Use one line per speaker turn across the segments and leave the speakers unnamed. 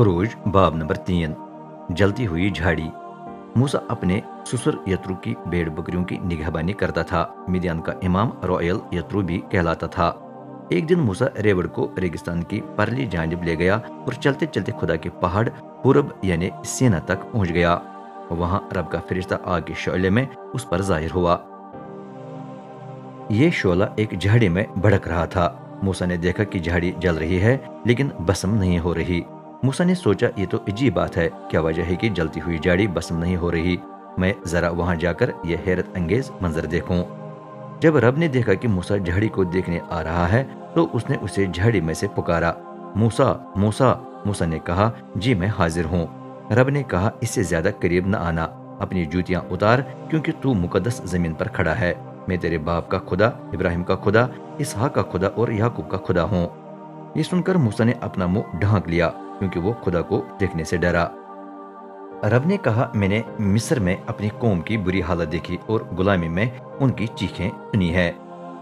खुरूज बाब नंबर 3। जलती हुई झाड़ी। मूसा अपने ससुर यत्रू की भेड़ बकरियों की निगहबानी करता था। मिदियान का इमाम रॉयल यत्रू भी कहलाता था। एक दिन मूसा रेवड़ को रेगिस्तान की परली जानिब ले गया और चलते चलते खुदा के पहाड़ पूरब यानी सीना तक पहुंच गया। वहां रब का फरिश्ता आग के शोले में उस पर जाहिर हुआ। ये शोला एक झाड़ी में भड़क रहा था। मूसा ने देखा कि झाड़ी जल रही है लेकिन भस्म नहीं हो रही। मूसा ने सोचा ये तो अजीब बात है, क्या वजह है कि जलती हुई झाड़ी भस्म नहीं हो रही। मैं जरा वहां जाकर यह हैरत अंगेज मंजर देखूं। जब रब ने देखा कि मूसा झाड़ी को देखने आ रहा है तो उसने उसे झाड़ी में से पुकारा, मूसा मूसा। मूसा ने कहा, जी मैं हाजिर हूँ। रब ने कहा, इससे ज्यादा करीब न आना, अपनी जूतियां उतार क्योंकि तू मुकद्दस जमीन पर खड़ा है। मैं तेरे बाप का खुदा, इब्राहिम का खुदा, इसहाक का खुदा और याकूब का खुदा हूँ। ये सुनकर मूसा ने अपना मुंह ढांक लिया क्योंकि वो खुदा को देखने से डरा। रब ने कहा, मैंने मिस्र में अपनी कौम की बुरी हालत देखी और गुलामी में उनकी चीखें सुनी है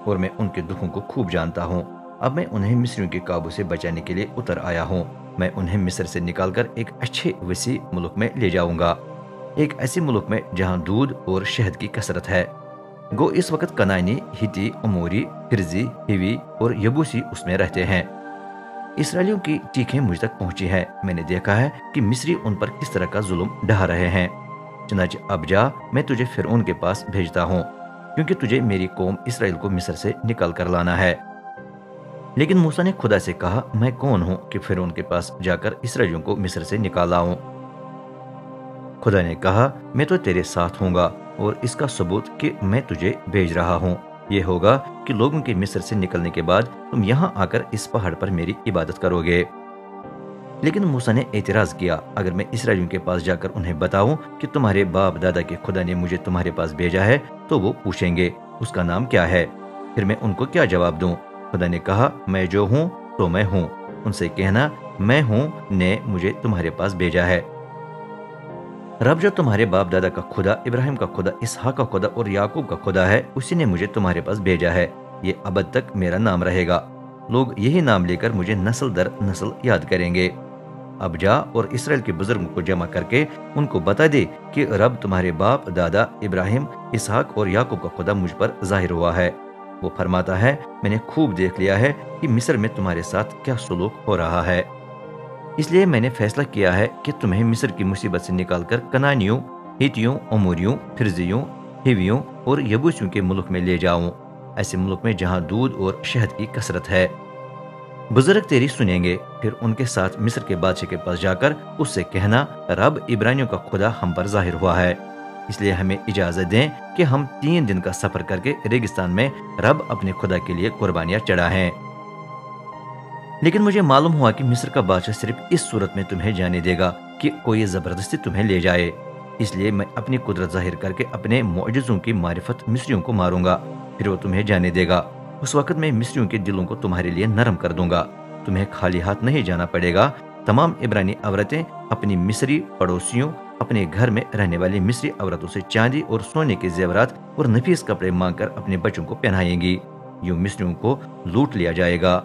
और मैं उनके दुखों को खूब जानता हूँ। अब मैं उन्हें मिस्रियों के काबू से बचाने के लिए उतर आया हूँ। मैं उन्हें मिस्र से निकालकर एक अच्छे वसी मुल्क में ले जाऊंगा, एक ऐसे मुल्क में जहाँ दूध और शहद की कसरत है। गो इस वक्त कनानी, हिती, अमोरी, फिरजी, हिवी और यबूसी उसमें रहते हैं। इसराइलियों की चीखें मुझ तक पहुंची है। मैंने देखा है कि मिस्री उन पर किस तरह का जुल्म ढा रहे हैं। चुनांचे अब जा, मैं तुझे फिरौन के पास भेजता हूँ क्योंकि तुझे मेरी कौम इसराइल को मिस्र से निकाल कर लाना है। लेकिन मूसा ने खुदा से कहा, मैं कौन हूँ कि फिरौन के पास जाकर इसराइलियों को मिस्र से निकाल लाऊं। खुदा ने कहा, मैं तो तेरे साथ हूँगा और इसका सबूत कि मैं तुझे भेज रहा हूँ ये होगा कि लोगों के मिस्र से निकलने के बाद तुम यहाँ आकर इस पहाड़ पर मेरी इबादत करोगे। लेकिन मूसा ने एतराज किया, अगर मैं इसराइलियों के पास जाकर उन्हें बताऊं कि तुम्हारे बाप दादा के खुदा ने मुझे तुम्हारे पास भेजा है तो वो पूछेंगे उसका नाम क्या है, फिर मैं उनको क्या जवाब दूं। खुदा ने कहा, मैं जो हूँ तो मैं हूँ, उनसे कहना मैं हूँ ने मुझे तुम्हारे पास भेजा है। रब जो तुम्हारे बाप दादा का खुदा, इब्राहिम का खुदा, इसहाक का खुदा और याकूब का खुदा है, उसी ने मुझे तुम्हारे पास भेजा है। ये अबद तक मेरा नाम रहेगा। लोग यही नाम लेकर मुझे नस्ल दर नस्ल याद करेंगे। अब जा और इसराइल के बुजुर्गों को जमा करके उनको बता दे कि रब तुम्हारे बाप दादा इब्राहिम, इसहाक और याकूब का खुदा मुझ पर जाहिर हुआ है। वो फरमाता है, मैंने खूब देख लिया है कि मिस्र में तुम्हारे साथ क्या सुलूक हो रहा है, इसलिए मैंने फैसला किया है कि तुम्हें मिस्र की मुसीबत से निकालकर कनानियों, हितियों, अमोरियों, फिरजियों, हिवियों और यबूसियों के मुल्क में ले जाऊं, ऐसे मुल्क में जहां दूध और शहद की कसरत है। बुजुर्ग तेरी सुनेंगे। फिर उनके साथ मिस्र के बादशाह के पास जाकर उससे कहना, रब इब्रानियों का खुदा हम पर जाहिर हुआ है, इसलिए हमें इजाजत दें कि हम 3 दिन का सफर करके रेगिस्तान में रब अपने खुदा के लिए कुर्बानियां चढ़ाएं। लेकिन मुझे मालूम हुआ कि मिस्र का बादशाह सिर्फ इस सूरत में तुम्हें जाने देगा कि कोई जबरदस्ती तुम्हें ले जाए, इसलिए मैं अपनी कुदरत जाहिर करके अपने मौजज़ों की मारिफत मिस्रियों को मारूंगा, फिर वो तुम्हें जाने देगा। उस वक्त मैं मिस्रियों के दिलों को तुम्हारे लिए नरम कर दूंगा, तुम्हें खाली हाथ नहीं जाना पड़ेगा। तमाम इब्रानी औरतें अपनी मिस्री पड़ोसियों, अपने घर में रहने वाली मिस्री औरतों से चांदी और सोने के जेवरात और नफीस कपड़े मांग कर अपने बच्चों को पहनाएंगी। यूं मिस्रियों को लूट लिया जाएगा।